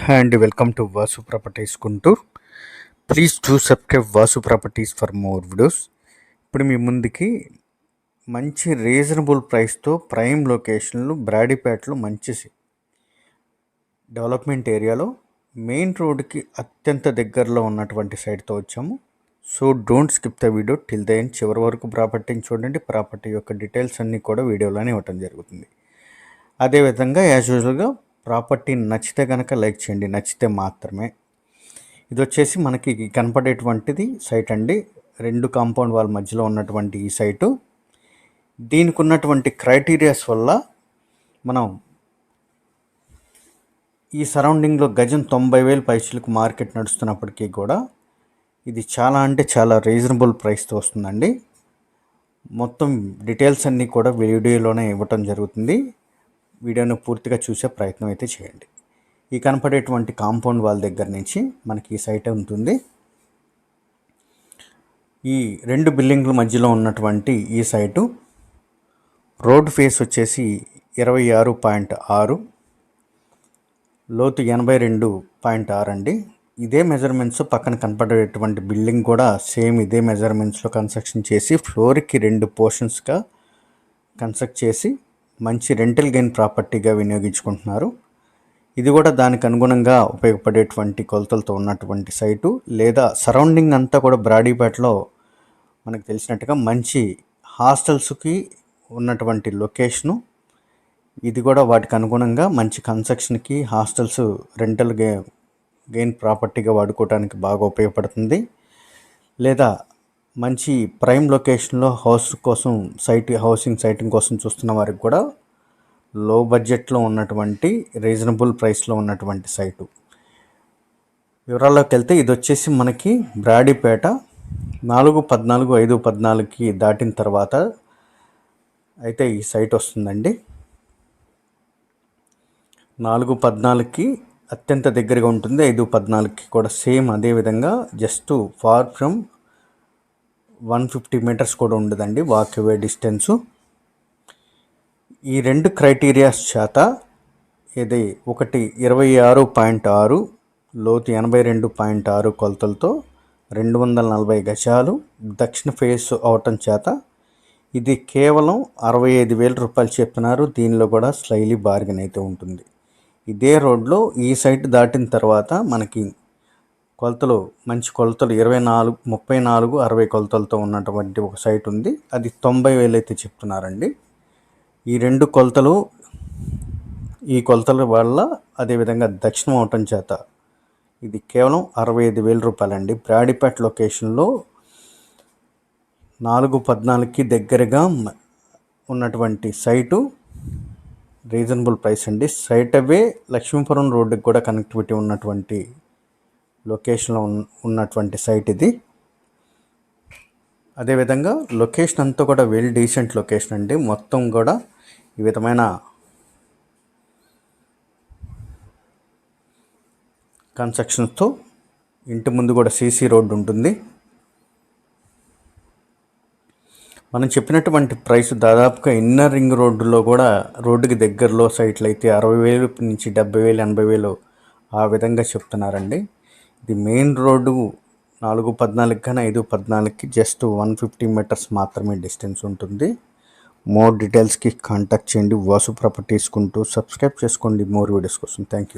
Hi and welcome to Vasu Properties Guntur. Please do subscribe Vasu Properties for more videos. ఇప్పుడు మీ ముందుకి మంచి reasonable ప్రైస్తో prime లొకేషన్లు బ్రాడీపేటలో మంచి development ఏరియాలో మెయిన్ రోడ్కి అత్యంత దగ్గరలో ఉన్నటువంటి సైట్తో వచ్చాము. So don't skip the video till the end. చివరి వరకు ప్రాపర్టీని చూడండి. ప్రాపర్టీ యొక్క డీటెయిల్స్ అన్నీ కూడా వీడియోలోనే ఇవ్వటం జరుగుతుంది. అదేవిధంగా యాజ్ యూజువల్గా ప్రాపర్టీ నచ్చితే కనుక లైక్ చేయండి, నచ్చితే మాత్రమే. ఇది వచ్చేసి మనకి కనపడేటువంటిది సైట్ అండి. 2 కాంపౌండ్ వాల్ మధ్యలో ఉన్నటువంటి ఈ సైటు. దీనికి ఉన్నటువంటి క్రైటీరియాస్ వల్ల మనం ఈ సరౌండింగ్లో గజం 90,000 పైసలకు మార్కెట్ నడుస్తున్నప్పటికీ కూడా ఇది చాలా అంటే చాలా రీజనబుల్ ప్రైస్తో వస్తుందండి. మొత్తం డీటెయిల్స్ అన్నీ కూడా వీడియోలోనే ఇవ్వటం జరుగుతుంది. వీడియోను పూర్తిగా చూసే ప్రయత్నం అయితే చేయండి. ఈ కనపడేటువంటి కాంపౌండ్ వాల్ దగ్గర నుంచి మనకి ఈ సైట్ ఉంటుంది. ఈ 2 బిల్డింగ్ల మధ్యలో ఉన్నటువంటి ఈ సైటు రోడ్ ఫేస్ వచ్చేసి 26.6, లోతు 82.6 అండి. ఇదే మెజర్మెంట్స్ పక్కన కనపడేటువంటి బిల్డింగ్ కూడా సేమ్ ఇదే మెజర్మెంట్స్లో కన్స్ట్రక్షన్ చేసి ఫ్లోర్కి 2 పోర్షన్స్గా కన్స్ట్రక్ట్ చేసి మంచి రెంటల్ గెయిన్ ప్రాపర్టీగా వినియోగించుకుంటున్నారు. ఇది కూడా దానికి అనుగుణంగా ఉపయోగపడేటువంటి కొలతలతో ఉన్నటువంటి సైటు. లేదా సరౌండింగ్ అంతా కూడా బ్రాడీపేటలో మనకు తెలిసినట్టుగా మంచి హాస్టల్స్కి ఉన్నటువంటి లొకేషను. ఇది కూడా వాటికి అనుగుణంగా మంచి కన్స్ట్రక్షన్కి హాస్టల్స్ రెంటల్ గెయిన్ ప్రాపర్టీగా వాడుకోవడానికి బాగా ఉపయోగపడుతుంది. లేదా మంచి ప్రైమ్ లొకేషన్లో హౌస్ కోసం హౌసింగ్ సైటింగ్ కోసం చూస్తున్న వారికి కూడా లో బడ్జెట్లో ఉన్నటువంటి రీజనబుల్ ప్రైస్లో ఉన్నటువంటి సైటు. వివరాల్లోకి వెళ్తే ఇది వచ్చేసి మనకి బ్రాడీపేట 4/14, 5/14కి దాటిన తర్వాత అయితే ఈ సైట్ వస్తుందండి. 4/14కి అత్యంత దగ్గరగా ఉంటుంది. 5/14కి కూడా సేమ్ అదేవిధంగా జస్ట్ ఫార్ ఫ్రమ్ 150 మీటర్స్ కూడా ఉండదండి వాక్ అవే డిస్టెన్సు. ఈ 2 క్రైటీరియాస్ చేత ఇది ఒకటి 26.6, లోతు 82.6 కొలతలతో 240 గజాలు దక్షిణ ఫేస్ అవటం చేత ఇది కేవలం 65,000 రూపాయలు చెప్తున్నారు. దీనిలో కూడా స్లైలీ బార్గెన్ అయితే ఉంటుంది. ఇదే రోడ్లో ఈ సైట్ దాటిన తర్వాత మనకి కొలతలు మంచి కొలతలు 34, 60 కొలతలతో ఉన్నటువంటి ఒక సైట్ ఉంది. అది 90,000 అయితే చెప్తున్నారండి. ఈ 2 కొలతలు ఈ కొలతల వల్ల అదేవిధంగా దక్షిణం అవటం చేత ఇది కేవలం 65,000 రూపాయలండి. బ్రాడీపేట లొకేషన్లో 4/14కి దగ్గరగా ఉన్నటువంటి సైటు రీజనబుల్ ప్రైస్ అండి. సైట్ అవే లక్ష్మీపురం రోడ్డుకి కూడా కనెక్టివిటీ ఉన్నటువంటి లొకేషన్లో ఉన్నటువంటి సైట్ ఇది. అదేవిధంగా లొకేషన్ అంతా కూడా వెల్ డీసెంట్ లొకేషన్ అండి. మొత్తం కూడా ఈ విధమైన కన్స్ట్రక్షన్స్తో ఇంటి ముందు కూడా సీసీ రోడ్డు ఉంటుంది. మనం చెప్పినటువంటి ప్రైస్ దాదాపుగా ఇన్నర్ రింగ్ రోడ్డులో కూడా రోడ్డుకి దగ్గరలో సైట్లు అయితే 60,000 నుంచి 70,000, 80,000 ఆ విధంగా చెప్తున్నారండి. ఇది మెయిన్ రోడ్డు 4/14 కానీ 5/14కి జస్ట్ 150 మీటర్స్ మాత్రమే డిస్టెన్స్ ఉంటుంది. మోర్ డీటెయిల్స్కి కాంటాక్ట్ చేయండి. వాసు ప్రాపర్టీస్ కుంటూ సబ్స్క్రైబ్ చేసుకోండి మోర్ వీడియోస్ కోసం. Thank you.